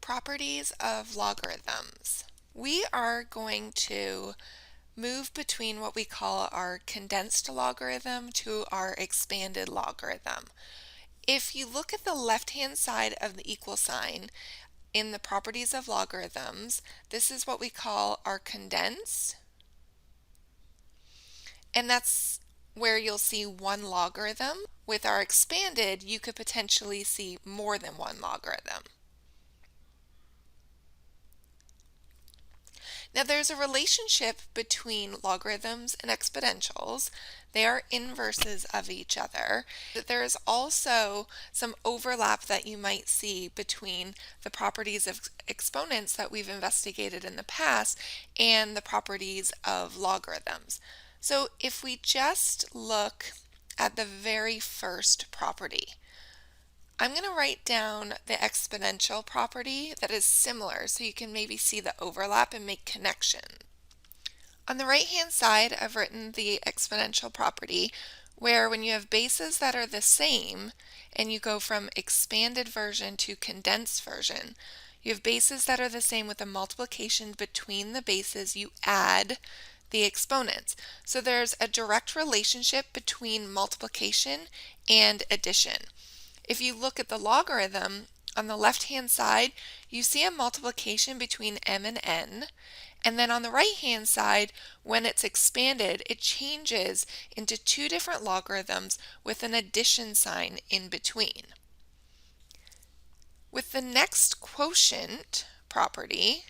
Properties of logarithms. We are going to move between what we call our condensed logarithm to our expanded logarithm. If you look at the left-hand side of the equal sign in the properties of logarithms, this is what we call our condensed, and that's where you'll see one logarithm. With our expanded, you could potentially see more than one logarithm. Now there's a relationship between logarithms and exponentials. They are inverses of each other. There is also some overlap that you might see between the properties of exponents that we've investigated in the past and the properties of logarithms. So if we just look at the very first property, I'm going to write down the exponential property that is similar so you can maybe see the overlap and make connection. On the right hand side, I've written the exponential property where when you have bases that are the same and you go from expanded version to condensed version, you have bases that are the same with a multiplication between the bases, you add the exponents. So there's a direct relationship between multiplication and addition. If you look at the logarithm, on the left-hand side, you see a multiplication between m and n, and then on the right-hand side, when it's expanded, it changes into two different logarithms with an addition sign in between. With the next quotient property,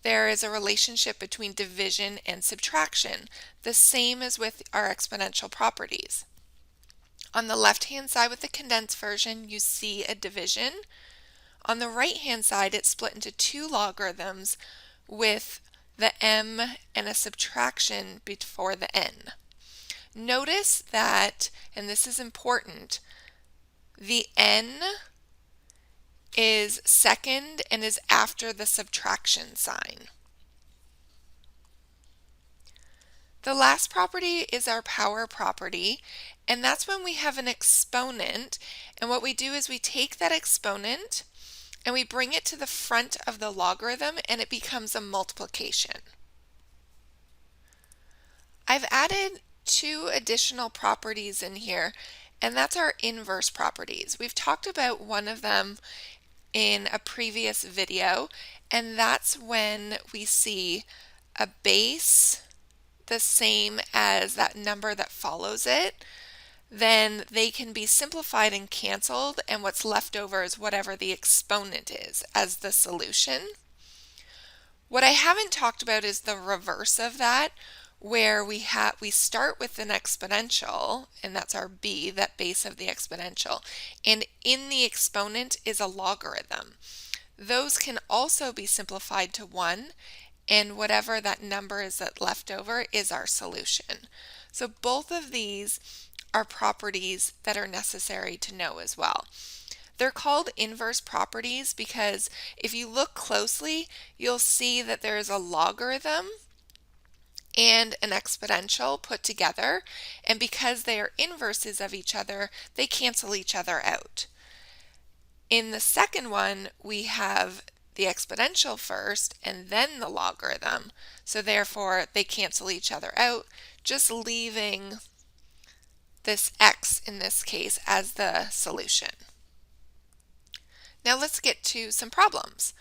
there is a relationship between division and subtraction, the same as with our exponential properties. On the left-hand side with the condensed version, you see a division. On the right-hand side, it's split into two logarithms with the m and a subtraction before the n. Notice that, and this is important, the n is second and is after the subtraction sign. The last property is our power property, and that's when we have an exponent, and what we do is we take that exponent and we bring it to the front of the logarithm and it becomes a multiplication. I've added two additional properties in here, and that's our inverse properties. We've talked about one of them in a previous video, and that's when we see a base the same as that number that follows it, then they can be simplified and canceled, and what's left over is whatever the exponent is as the solution. What I haven't talked about is the reverse of that, where we start with an exponential, and that's our b, that base of the exponential, and in the exponent is a logarithm. Those can also be simplified to 1, and whatever that number is that left over is our solution. So both of these are properties that are necessary to know as well. They're called inverse properties because if you look closely, you'll see that there is a logarithm and an exponential put together, and because they are inverses of each other, they cancel each other out. In the second one, we have the exponential first and then the logarithm, so therefore they cancel each other out, just leaving this x in this case as the solution. Now let's get to some problems.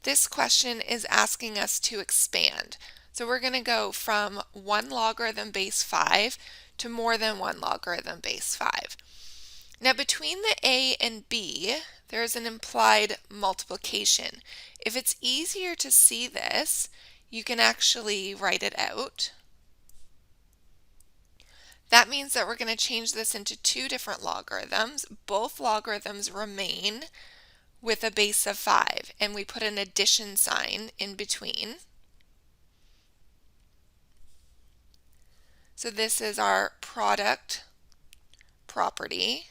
This question is asking us to expand. So we're going to go from 1 logarithm base 5 to more than 1 logarithm base 5. Now between the a and b, there is an implied multiplication. If it's easier to see this, you can actually write it out. That means that we're going to change this into two different logarithms. Both logarithms remain with a base of 5, and we put an addition sign in between. So this is our product property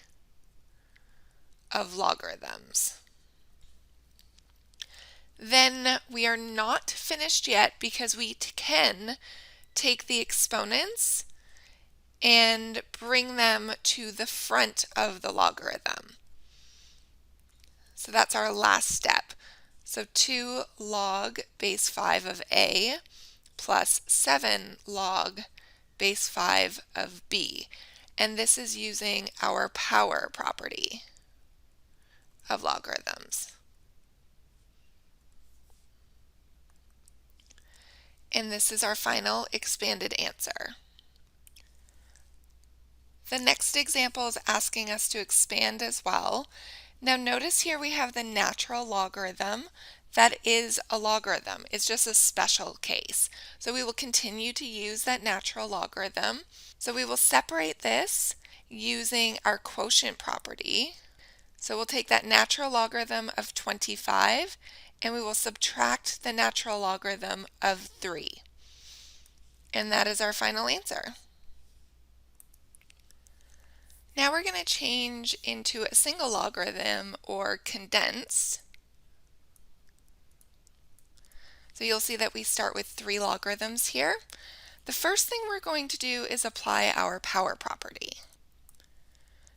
of logarithms. Then we are not finished yet because we can take the exponents and bring them to the front of the logarithm. So that's our last step. So 2 log base 5 of A plus 7 log base 5 of B. And this is using our power property of logarithms. And this is our final expanded answer. The next example is asking us to expand as well. Now notice here we have the natural logarithm. That is a logarithm. It's just a special case. So we will continue to use that natural logarithm. So we will separate this using our quotient property. So we'll take that natural logarithm of 25 and we will subtract the natural logarithm of 3. And that is our final answer. Now we're going to change into a single logarithm or condensed. So you'll see that we start with 3 logarithms here. The first thing we're going to do is apply our power property.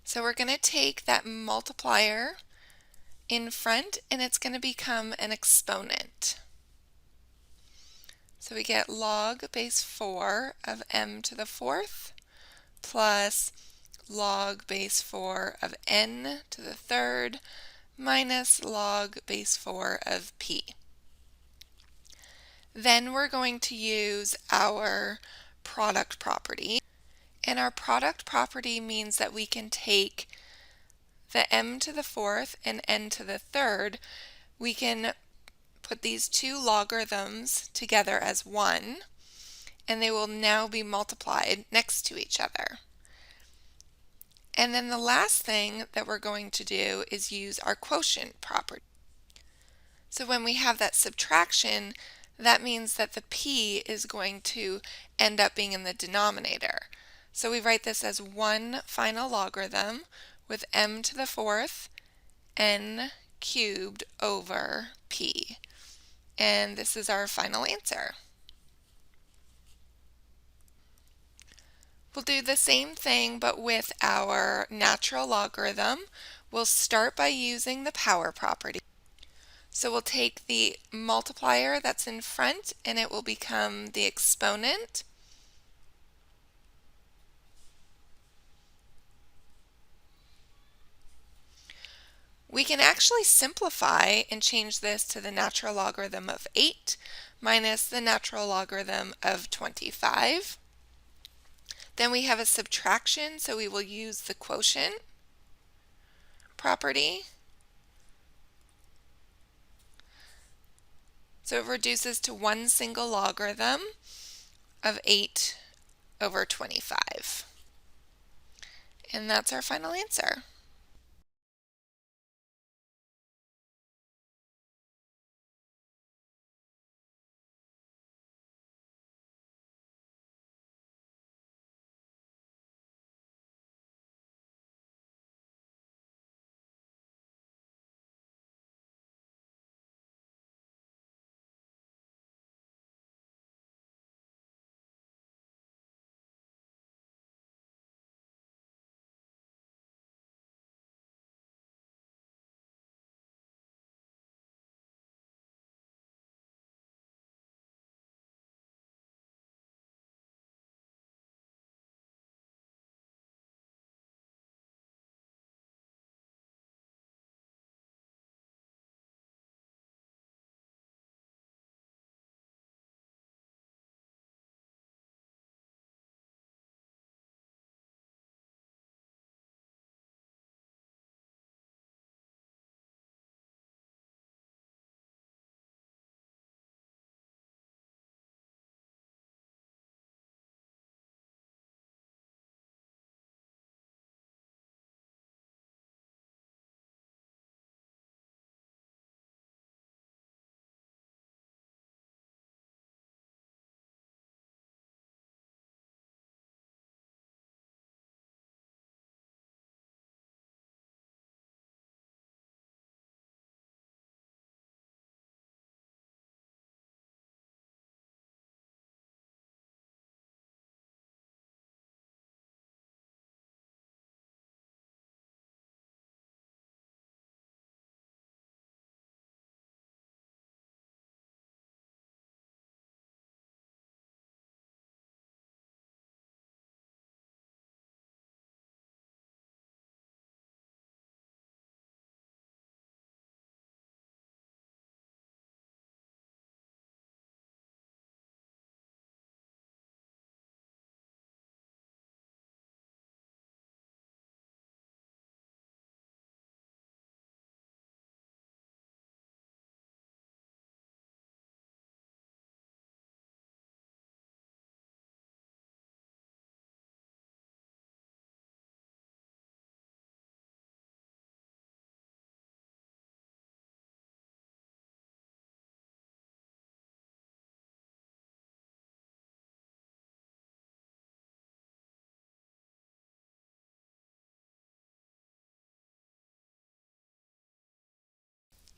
So we're going to take that multiplier in front and it's going to become an exponent. So we get log base 4 of m to the 4th plus log base 4 of n to the 3rd minus log base 4 of p. Then we're going to use our product property. And our product property means that we can take the m to the 4th and n to the 3rd. We can put these two logarithms together as one, and they will now be multiplied next to each other. And then the last thing that we're going to do is use our quotient property. So when we have that subtraction, that means that the p is going to end up being in the denominator. So we write this as one final logarithm with m to the 4th n cubed over p. And this is our final answer. We'll do the same thing but with our natural logarithm. We'll start by using the power property. So we'll take the multiplier that's in front and it will become the exponent. We can actually simplify and change this to the natural logarithm of 8 minus the natural logarithm of 25. Then we have a subtraction, so we will use the quotient property. So it reduces to one single logarithm of 8 over 25. And that's our final answer.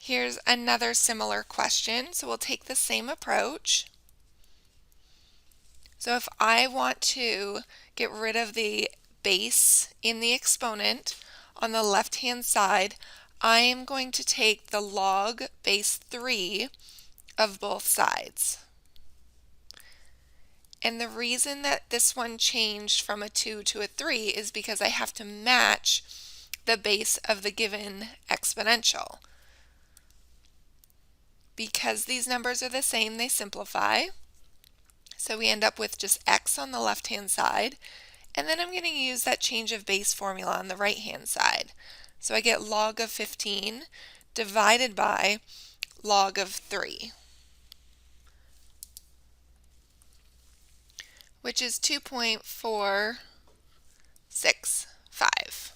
Here's another similar question, so we'll take the same approach. So if I want to get rid of the base in the exponent on the left-hand side, I am going to take the log base 3 of both sides. And the reason that this one changed from a 2 to a 3 is because I have to match the base of the given exponential. Because these numbers are the same, they simplify. So we end up with just x on the left-hand side. And then I'm going to use that change of base formula on the right-hand side. So I get log of 15 divided by log of 3, which is 2.465.